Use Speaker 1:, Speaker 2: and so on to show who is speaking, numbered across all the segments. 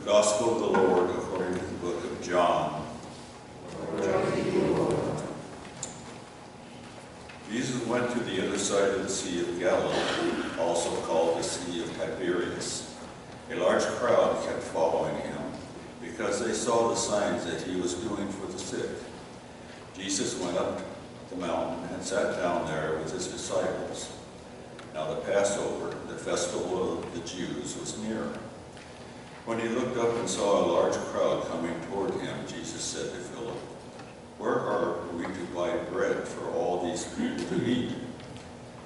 Speaker 1: Gospel of the Lord according to the book of John. Jesus went to the other side of the Sea of Galilee, also called the Sea of Tiberias. A large crowd kept following him because they saw the signs that he was doing for the sick. Jesus went up the mountain and sat down there with his disciples. Now the Passover, the festival of the Jews, was near. When he looked up and saw a large crowd coming toward him, Jesus said to Philip, "Where are we to buy bread for all these people to eat?"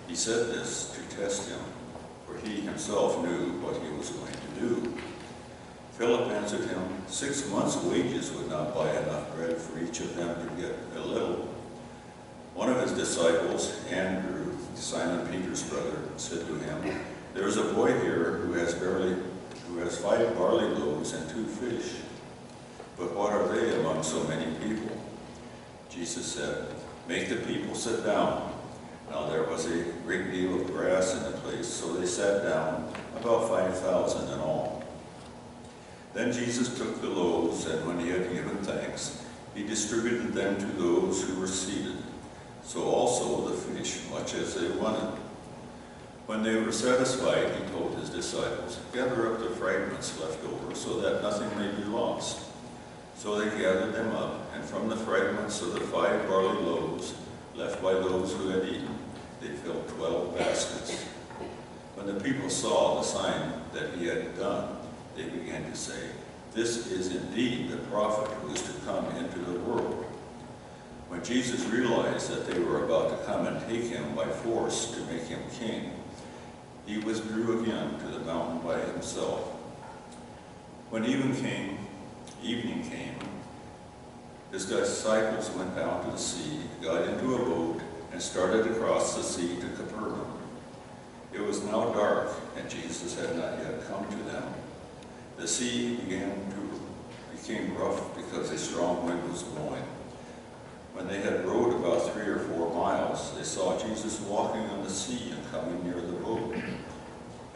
Speaker 1: He said this to test him, for he himself knew what he was going to do. Philip answered him, 6 months' wages would not buy enough bread for each of them to get a little. One of his disciples, Andrew, Simon Peter's brother, said to him, "There is a boy here who has 5 barley loaves and 2 fish. But what are they among so many people?" Jesus said, "Make the people sit down." Now there was a great deal of grass in the place, so they sat down, about 5,000 in all. Then Jesus took the loaves, and when he had given thanks, he distributed them to those who were seated. So also the fish, much as they wanted. When they were satisfied, he told his disciples, "Gather up the fragments left over, so that nothing may be lost." So they gathered them up, and from the fragments of the 5 barley loaves left by those who had eaten, they filled 12 baskets. When the people saw the sign that he had done, they began to say, "This is indeed the prophet who is to come into the world." When Jesus realized that they were about to come and take him by force to make him king, he withdrew again to the mountain by himself. When evening came, his disciples went down to the sea, got into a boat, and started across the sea to Capernaum. It was now dark, and Jesus had not yet come to them. The sea became rough because a strong wind was blowing. When they had rowed about 3 or 4 miles, they saw Jesus walking on the sea and coming near the boat,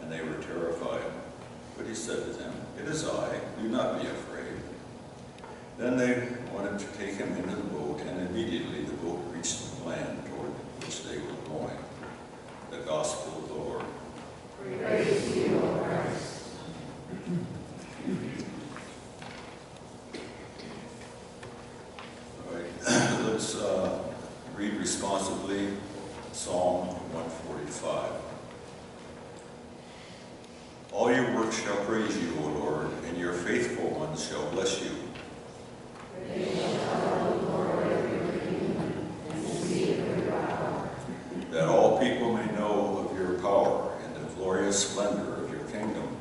Speaker 1: and they were terrified. But he said to them, "It is I, do not be afraid." Then they wanted to take him into the boat, and immediately the boat reached the land toward which they were going. The Gospel of the Lord.
Speaker 2: Praise to you, O Christ.
Speaker 1: All right, let's read responsibly Psalm 145. All your works shall praise you, O Lord, and your faithful ones shall bless you. That all people may know of your power and the glorious splendor of your kingdom.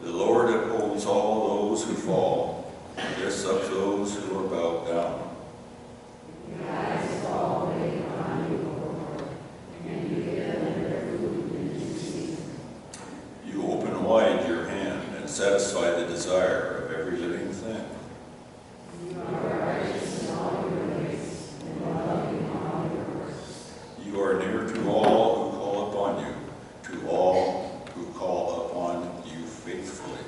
Speaker 1: The Lord upholds all those who fall, and lifts up those who are bowed down. Satisfy the desire of every living thing.
Speaker 2: You are righteous in all your ways, and loving in all your works.
Speaker 1: You are near to all who call upon you, to all who call upon you faithfully.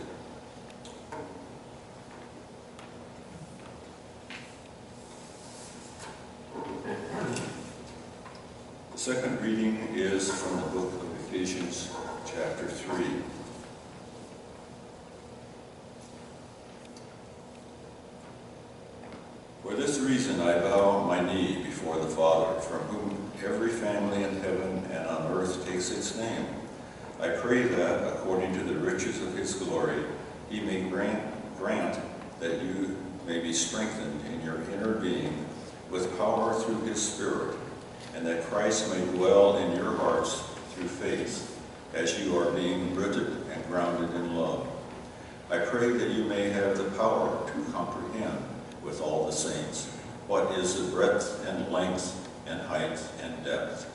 Speaker 1: The second reading is from the book of Ephesians, chapter 3. For this reason I bow my knee before the Father, from whom every family in heaven and on earth takes its name. I pray that, according to the riches of his glory, he may grant that you may be strengthened in your inner being with power through his Spirit, and that Christ may dwell in your hearts through faith, as you are being rooted and grounded in love. I pray that you may have the power to comprehend with all the saints what is the breadth and length and height and depth,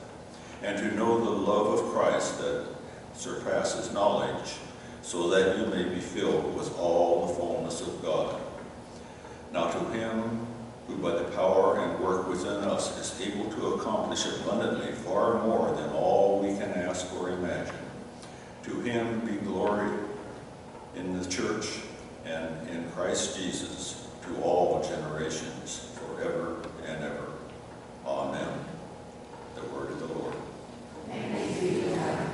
Speaker 1: and to know the love of Christ that surpasses knowledge, so that you may be filled with all the fullness of God. Now to him who by the power and work within us is able to accomplish abundantly far more than all we can ask or imagine. To him be glory in the church and in Christ Jesus to all generations, forever and ever. Amen. The word of the Lord.
Speaker 2: Thanks be to God.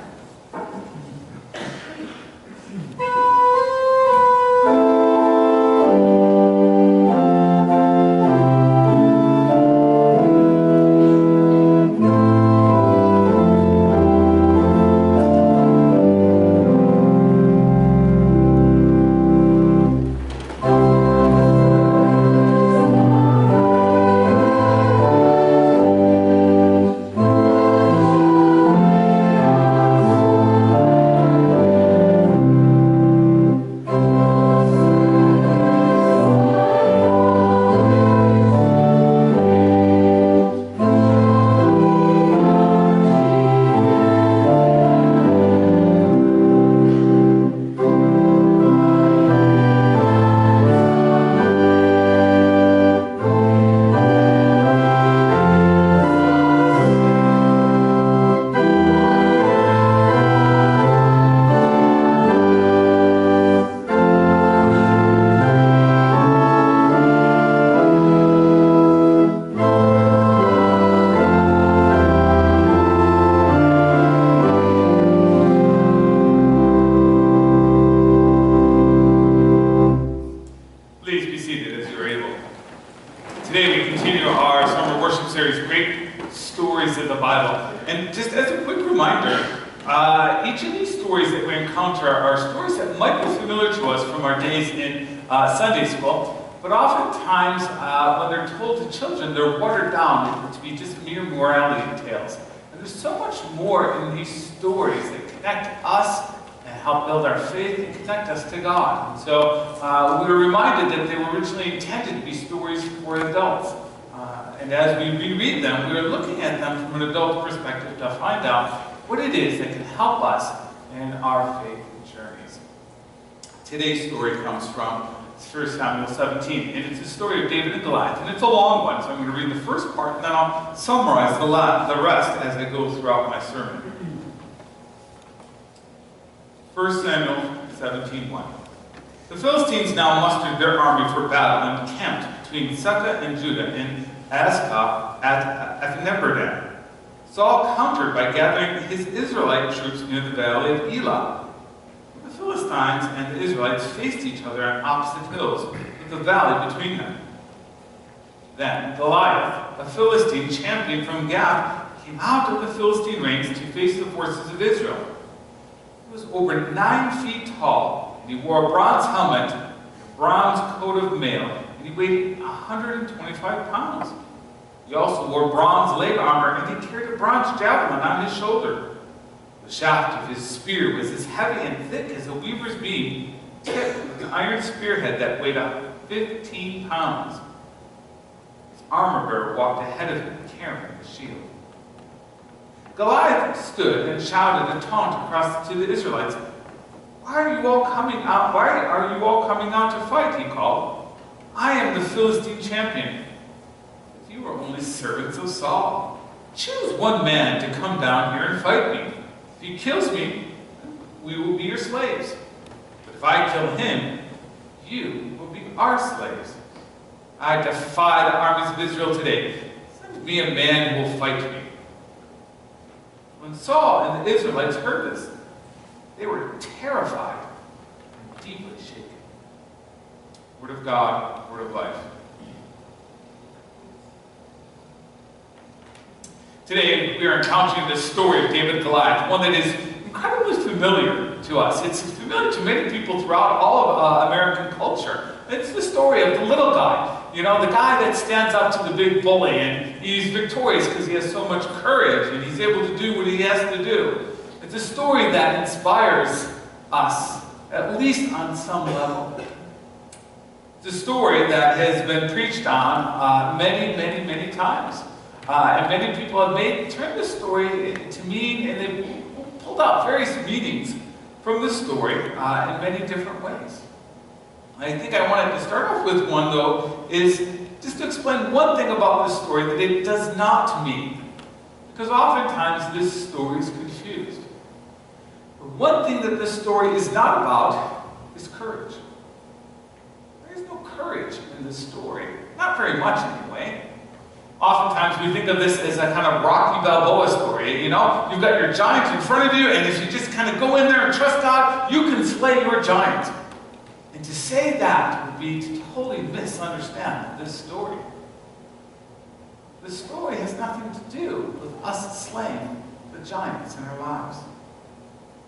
Speaker 3: Sunday school, but oftentimes when they're told to children, they're watered down to be just mere morality tales. And there's so much more in these stories that connect us and help build our faith and connect us to God. And so we were reminded that they were originally intended to be stories for adults. And as we reread them, we are looking at them from an adult perspective to find out what it is that can help us in our faith journeys. Today's story comes from 1 Samuel 17, and it's the story of David and Goliath, and it's a long one, so I'm going to read the first part, and then I'll summarize the rest as I go throughout my sermon. 1 Samuel 17:1. The Philistines now mustered their army for battle and camped between Seka and Judah in Azekah at Neberdan. Saul countered by gathering his Israelite troops near the valley of Elah. The Philistines and the Israelites faced each other on opposite hills, with the valley between them. Then Goliath, a Philistine champion from Gath, came out of the Philistine ranks to face the forces of Israel. He was over 9 feet tall, and he wore a bronze helmet, and a bronze coat of mail, and he weighed 125 pounds. He also wore bronze leg armor, and he carried a bronze javelin on his shoulder. The shaft of his spear was as heavy and thick as a weaver's beam, tipped with an iron spearhead that weighed 15 pounds. His armor bearer walked ahead of him, carrying a shield. Goliath stood and shouted a taunt across to the Israelites. Why are you all coming out? Why are you all coming out to fight? He called. I am the Philistine champion. If you are only servants of Saul, choose one man to come down here and fight me. If he kills me, we will be your slaves. But if I kill him, you will be our slaves. I defy the armies of Israel today. Send me a man who will fight me. When Saul and the Israelites heard this, they were terrified and deeply shaken. Word of God, word of life. Today, we are encountering the story of David and Goliath, one that is incredibly familiar to us. It's familiar to many people throughout all of American culture. It's the story of the little guy, you know, the guy that stands up to the big bully, and he's victorious because he has so much courage, and he's able to do what he has to do. It's a story that inspires us, at least on some level. It's a story that has been preached on many times. And many people have turned this story to mean, and they've pulled out various meanings from this story in many different ways. I think I wanted to start off with one, though, is just to explain one thing about this story that it does not mean. Because oftentimes this story is confused. But one thing that this story is not about is courage. There is no courage in this story. Not very much, anyway. Oftentimes we think of this as a kind of Rocky Balboa story. You know, you've got your giant in front of you, and if you just kind of go in there and trust God, you can slay your giant. And to say that would be to totally misunderstand this story. The story has nothing to do with us slaying the giants in our lives.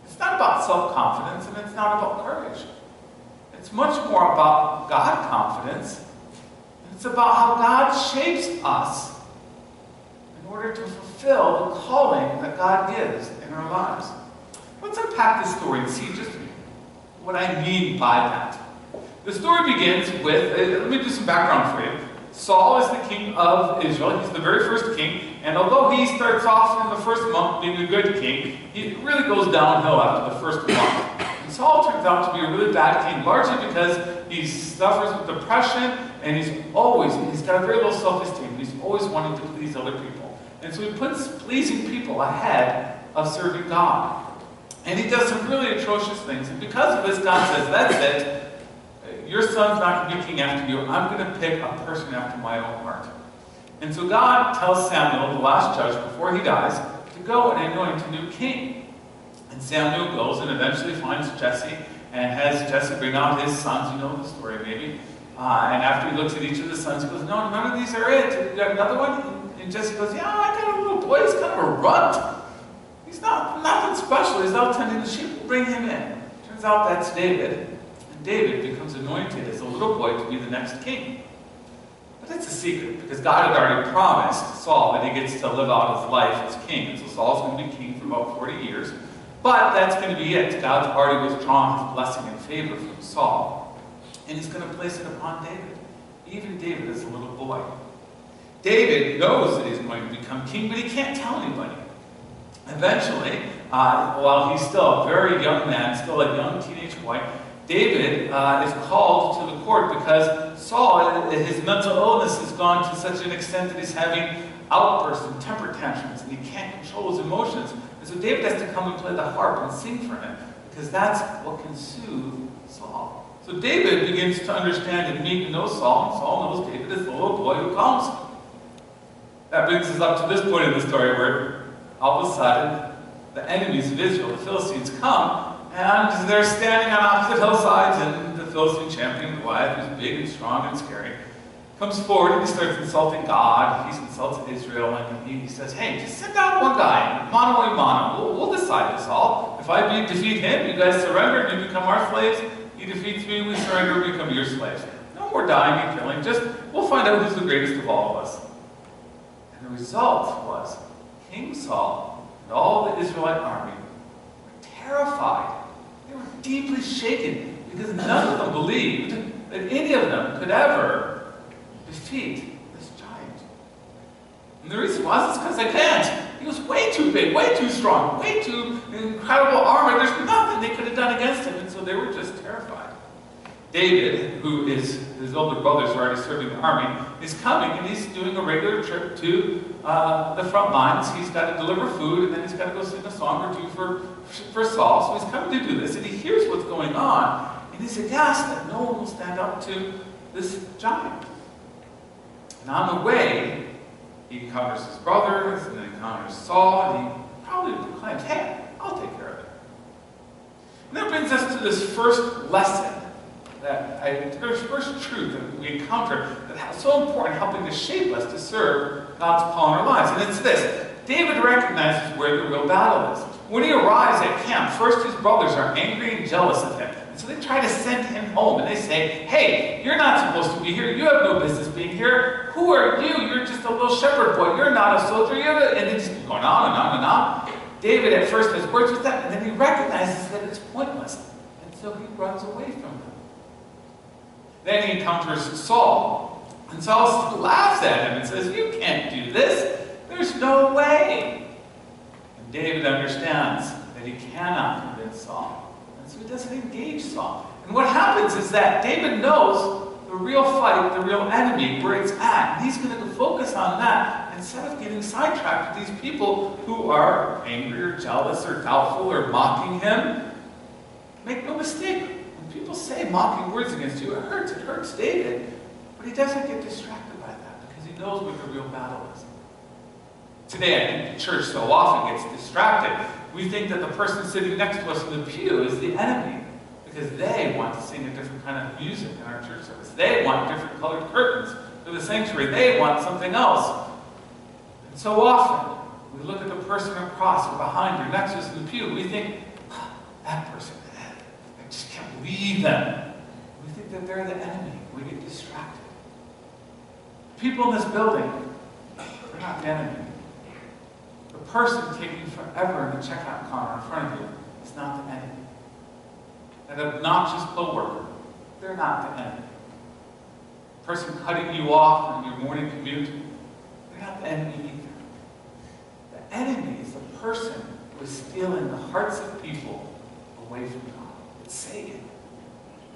Speaker 3: It's not about self-confidence, and it's not about courage. It's much more about God confidence. It's about how God shapes us in order to fulfill the calling that God gives in our lives. Let's unpack this story and see just what I mean by that. The story begins with, let me do some background for you. Saul is the king of Israel. He's the very first king. And although he starts off in the first month being a good king, he really goes downhill after the first month. And Saul turns out to be a really bad king, largely because he suffers with depression, and he's got a very low self-esteem. He's always wanting to please other people. And so he puts pleasing people ahead of serving God. And he does some really atrocious things. And because of this, God says, that's it. Your son's not going to be king after you. I'm going to pick a person after my own heart. And so God tells Samuel, the last judge, before he dies, to go and anoint a new king. And Samuel goes and eventually finds Jesse and has Jesse bring out his sons. You know the story, maybe. And after he looks at each of the sons, he goes, no, none of these are it. You got another one? And Jesse goes, yeah, I got a little boy. He's kind of a runt. He's nothing special. He's out tending the sheep. We'll bring him in. Turns out that's David. And David becomes anointed as a little boy to be the next king. But that's a secret, because God had already promised Saul that he gets to live out his life as king. And so Saul's going to be king for about 40 years. But that's going to be it. God's already withdrawn his blessing and favor from Saul. And he's going to place it upon David. Even David is a little boy. David knows that he's going to become king, but he can't tell anybody. Eventually, while he's still a very young man, still a young teenage boy, David is called to the court because Saul, his mental illness has gone to such an extent that he's having outbursts and temper tantrums, and he can't control his emotions. And so David has to come and play the harp and sing for him, because that's what can soothe Saul. So David begins to understand and meet and know Saul, and Saul knows David as the little boy who calms him. That brings us up to this point in the story where all of a sudden the enemies of Israel, the Philistines, come, and they're standing on opposite hillsides, and the Philistine champion, Goliath, who's big and strong and scary, comes forward and he starts insulting God. He insults Israel, and he says, hey, just send out one guy, mano a mano. We'll decide this all. If I defeat him, you guys surrender and you become our slaves. He defeats me, we surrender, we become your slaves. No more dying and killing, just we'll find out who's the greatest of all of us. And the result was King Saul and all the Israelite army were terrified. They were deeply shaken because none of them believed that any of them could ever defeat this giant. And the reason was because they can't. He was way too big, way too strong, way too incredible armor. There's nothing they could have done against him, and so they were just terrified. David, who is his older brothers who are already serving the army, is coming, and he's doing a regular trip to the front lines. He's got to deliver food, and then he's got to go sing a song or two for Saul. So he's coming to do this, and he hears what's going on, and he's aghast that no one will stand up to this giant. And on the way, he encounters his brothers, and then encounters Saul, and he probably proclaims, hey, I'll take care of it. And that brings us to this first lesson, first truth that we encounter that's so important, helping to shape us to serve God's call in our lives. And it's this: David recognizes where the real battle is. When he arrives at camp, first his brothers are angry and jealous of him. And so they try to send him home, and they say, hey, you're not supposed to be here. You have no business being here. Who are you? You're just a little shepherd boy. You're not a soldier. And they just keep going on and on and on. David at first has words with them, and then he recognizes that it's pointless. And so he runs away from them. Then he encounters Saul, and Saul laughs at him and says, you can't do this. There's no way. David understands that he cannot convince Saul. And so he doesn't engage Saul. And what happens is that David knows the real fight, the real enemy, where it's at. And he's going to focus on that instead of getting sidetracked with these people who are angry or jealous or doubtful or mocking him. Make no mistake, when people say mocking words against you, it hurts David. But he doesn't get distracted by that because he knows what the real battle is. Today, I think the church so often gets distracted. We think that the person sitting next to us in the pew is the enemy because they want to sing a different kind of music in our church service. They want different colored curtains for the sanctuary. They want something else. And so often, we look at the person across or behind or next to us in the pew, we think, that person, I just can't believe them. We think that they're the enemy. We get distracted. People in this building, they're not the enemy. The person taking forever in the checkout counter in front of you is not the enemy. That obnoxious coworker, they're not the enemy. The person cutting you off on your morning commute, they're not the enemy either. The enemy is the person who is stealing the hearts of people away from God. It's Satan.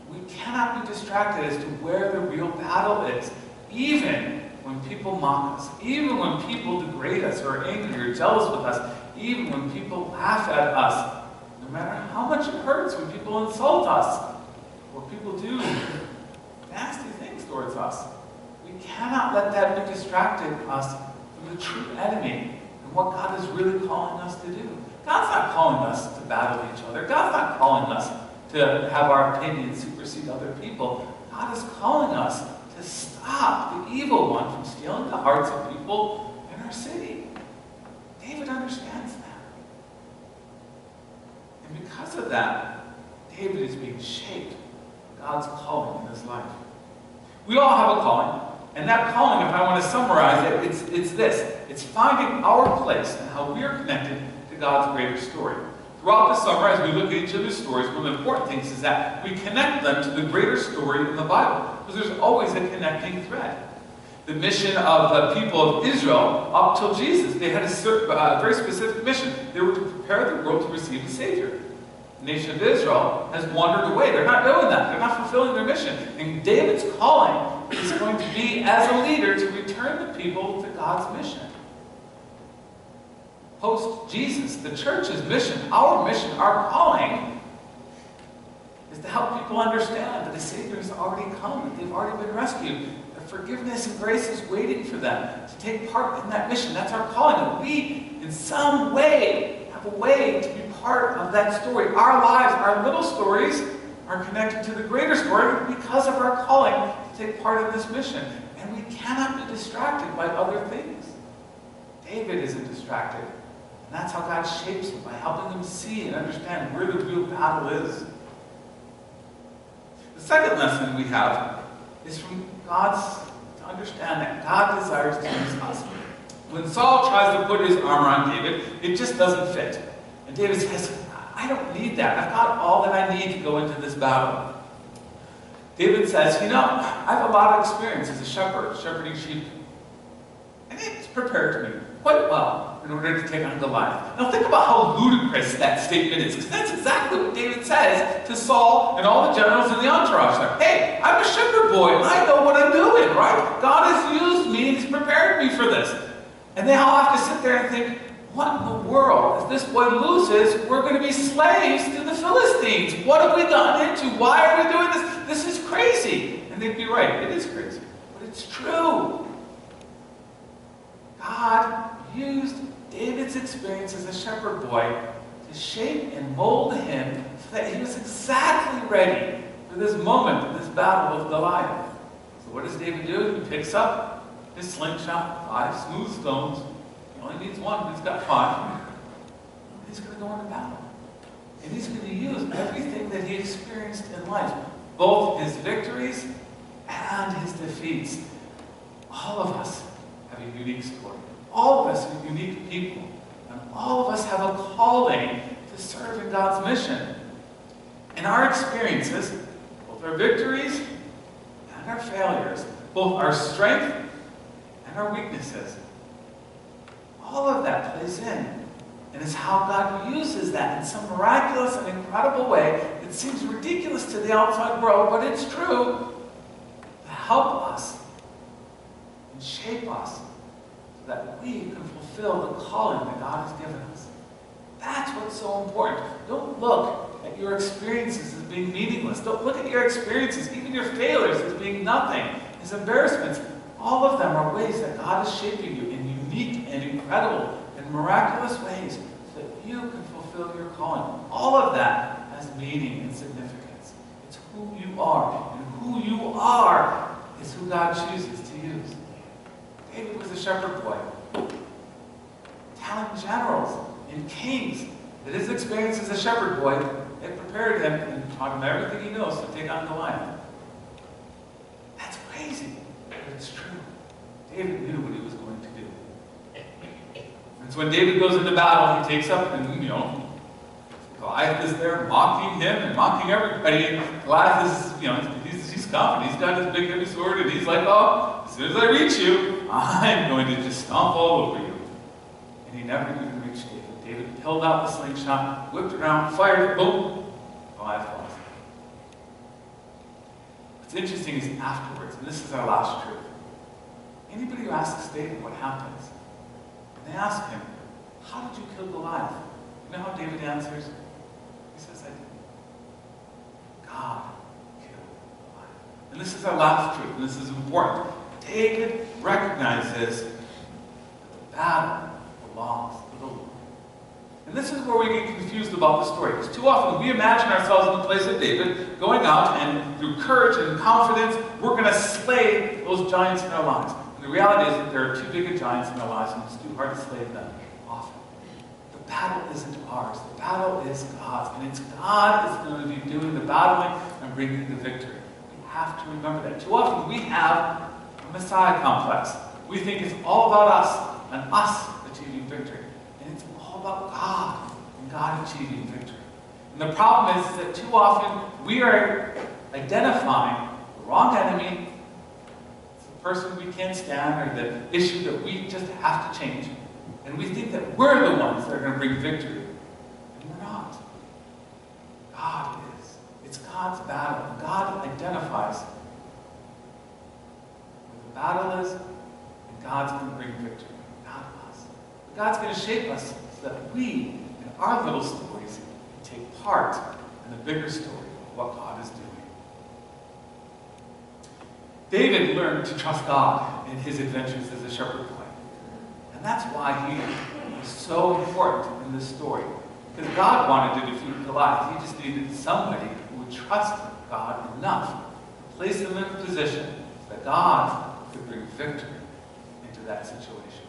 Speaker 3: We cannot be distracted as to where the real battle is, even when people mock us, even when people degrade us or are angry or jealous with us, even when people laugh at us, no matter how much it hurts when people insult us or people do nasty things towards us. We cannot let that be distracted us from the true enemy and what God is really calling us to do. God's not calling us to battle each other. God's not calling us to have our opinions supersede other people. God is calling us to stop the evil one from stealing the hearts of people in our city. David understands that. And because of that, David is being shaped by God's calling in his life. We all have a calling, and that calling, if I want to summarize it, it's this. It's finding our place and how we are connected to God's greater story. Throughout the summer, as we look at each other's stories, one of the important things is that we connect them to the greater story in the Bible, because there's always a connecting thread. The mission of the people of Israel up till Jesus, they had a very specific mission. They were to prepare the world to receive a Savior. The nation of Israel has wandered away. They're not doing that. They're not fulfilling their mission. And David's calling is going to be, as a leader, to return the people to God's mission. Post-Jesus, the church's mission, our calling, is to help people understand that a Savior has already come, that they've already been rescued, that forgiveness and grace is waiting for them to take part in that mission. That's our calling. That we, in some way, have a way to be part of that story. Our lives, our little stories, are connected to the greater story because of our calling to take part in this mission. And we cannot be distracted by other things. David isn't distracted. And that's how God shapes him, by helping him see and understand where the real battle is. The second lesson we have is from to understand that God desires to use us. When Saul tries to put his armor on David, it just doesn't fit. And David says, I don't need that. I've got all that I need to go into this battle. David says, I have a lot of experience as a shepherd, shepherding sheep. And it's prepared me quite well in order to take on Goliath. Now think about how ludicrous that statement is, because that's exactly what David says to Saul and all the generals in the entourage. Like, hey, I'm a shepherd boy, and I know what I'm doing, right? God has used me, and he's prepared me for this. And they all have to sit there and think, what in the world? If this boy loses, we're going to be slaves to the Philistines. What have we gotten into? Why are we doing this? This is crazy. And they'd be right. It is crazy. But it's true. God used David's experience as a shepherd boy to shape and mold him so that he was exactly ready for this moment, this battle with Goliath. So what does David do? He picks up his slingshot, 5 smooth stones. He only needs 1, but he's got 5. And he's going to go into battle. And he's going to use everything that he experienced in life, both his victories and his defeats. All of us have a unique story. All of us are unique people. And all of us have a calling to serve in God's mission. And our experiences, both our victories and our failures, both our strength and our weaknesses, all of that plays in. And it's how God uses that in some miraculous and incredible way. It seems ridiculous to the outside world, but it's true, to help us and shape us so that we can fulfill the calling that God has given us. That's what's so important. Don't look at your experiences as being meaningless. Don't look at your experiences, even your failures, as being nothing, as embarrassments. All of them are ways that God is shaping you in unique and incredible and miraculous ways so that you can fulfill your calling. All of that has meaning and significance. It's who you are, and who you are is who God chooses to use. David was a shepherd boy, telling generals and kings that his experience as a shepherd boy had prepared him and taught him everything he knows to take on Goliath. That's crazy, but it's true. David knew what he was going to do. And so when David goes into battle, he takes up and, Goliath is there mocking him and mocking everybody. And Goliath is, he's confident. He's got his big heavy sword and he's like, oh, as soon as I reach you, I'm going to just stomp all over you. And he never even reached David. David pulled out the slingshot, whipped around, fired it, boom, Goliath falls. What's interesting is afterwards, and this is our last truth. Anybody who asks David what happens, and they ask him, how did you kill Goliath? You know how David answers? He says, I didn't. God killed Goliath. And this is our last truth, and this is important. David recognizes that the battle belongs to the Lord. And this is where we get confused about the story. Because too often we imagine ourselves in the place of David, going out and through courage and confidence, we're going to slay those giants in our lives. And the reality is that there are too big of giants in our lives, and it's too hard to slay them often. The battle isn't ours. The battle is God's. And it's God is going to be doing the battling and bringing the victory. We have to remember that. Too often we have a Messiah complex. We think it's all about us and us achieving victory. And it's all about God and God achieving victory. And the problem is that too often we are identifying the wrong enemy, it's the person we can't stand, or the issue that we just have to change. And we think that we're the ones that are going to bring victory. And we're not. God is. It's God's battle. And God identifies where the battle is, and God's going to bring victory. Not us. But God's going to shape us so that we, in our little stories, can take part in the bigger story of what God is doing. David learned to trust God in his adventures as a shepherd boy. And that's why he was so important in this story. Because God wanted to defeat Goliath. He just needed somebody who would trust God enough to place him in a position that God could bring victory into that situation.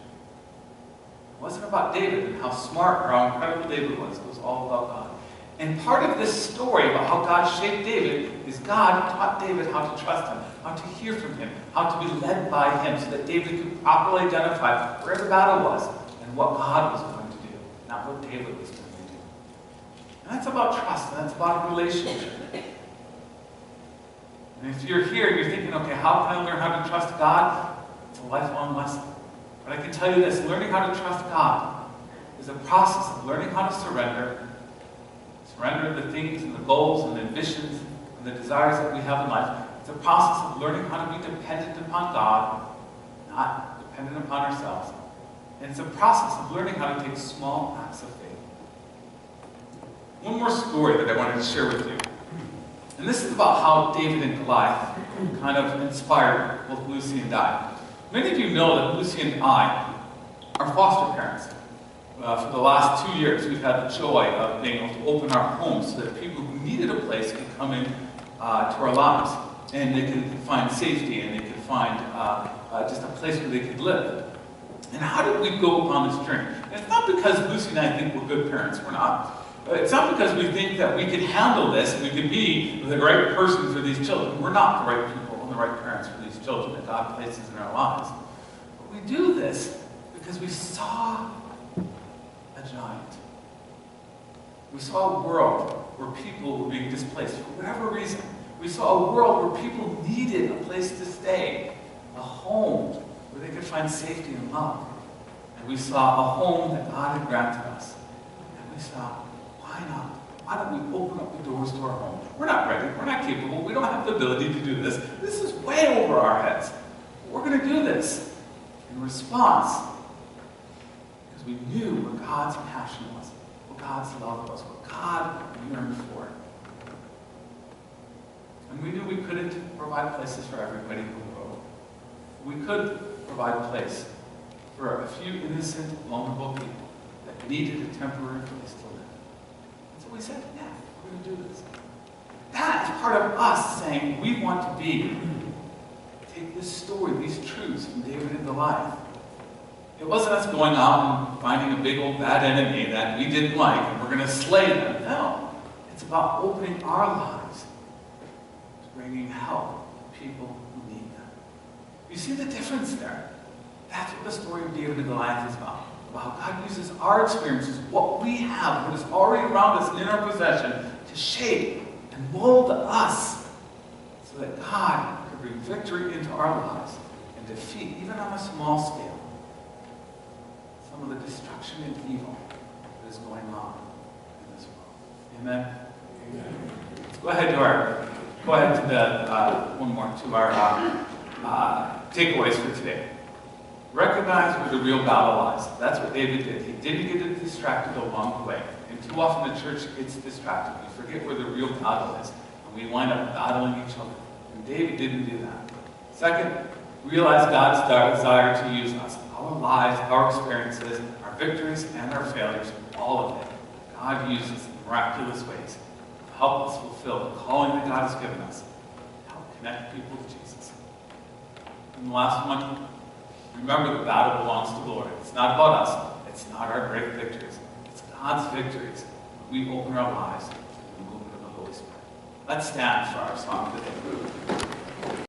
Speaker 3: It wasn't about David and how smart or how incredible David was. It was all about God. And part of this story about how God shaped David is God taught David how to trust him, how to hear from him, how to be led by him, so that David could properly identify where the battle was and what God was going to do, not what David was going to do. And that's about trust, and that's about a relationship. And if you're here, you're thinking, okay, how can I learn how to trust God? It's a lifelong lesson. But I can tell you this, learning how to trust God is a process of learning how to surrender the things and the goals and the ambitions and the desires that we have in life. It's a process of learning how to be dependent upon God, not dependent upon ourselves. And it's a process of learning how to take small acts of faith. One more story that I wanted to share with you. And this is about how David and Goliath kind of inspired both Lucy and I. Many of you know that Lucy and I are foster parents. For the last 2 years, we've had the joy of being able to open our homes so that people who needed a place could come in to our lives. And they could find safety, and they could find just a place where they could live. And how did we go upon this journey? And it's not because Lucy and I think we're good parents. We're not. It's not because we think that we can handle this and we can be the right person for these children. We're not the right people and the right parents for these children that God places in our lives. But we do this because we saw a giant. We saw a world where people were being displaced for whatever reason. We saw a world where people needed a place to stay, a home where they could find safety and love. And we saw a home that God had granted us. And we saw, why not? why don't we open up the doors to our home? We're not ready. We're not capable. We don't have the ability to do this. This is way over our heads. We're going to do this in response because we knew what God's passion was, what God's love was, what God yearned for. And we knew we couldn't provide places for everybody in the world. We could provide a place for a few innocent, vulnerable people that needed a temporary place to live. And so we said, yeah, we're going to do this. That is part of us saying we want to take this story, these truths from David and Goliath. It wasn't us going out and finding a big old bad enemy that we didn't like and we're going to slay them. No. It's about opening our lives to bringing help to people who need them. You see the difference there? That's what the story of David and Goliath is about. About how God uses our experiences, what we have, what is already around us and in our possession, to shape and mold us so that God can bring victory into our lives and defeat, even on a small scale, some of the destruction and evil that is going on in this world. Amen? Amen. Let's go ahead to our takeaways for today. Recognize where the real battle lies. That's what David did. He didn't get distracted along the way. And too often the church gets distracted. We forget where the real battle is. And we wind up battling each other. And David didn't do that. Second, realize God's desire to use us. Our lives, our experiences, our victories, and our failures, all of it. God uses in miraculous ways to help us fulfill the calling that God has given us. To help connect people to Jesus. And the last one, remember the battle belongs to the Lord. It's not about us. It's not our great victories. It's God's victories. We open our lives to the movement of the Holy Spirit. Let's stand for our song today.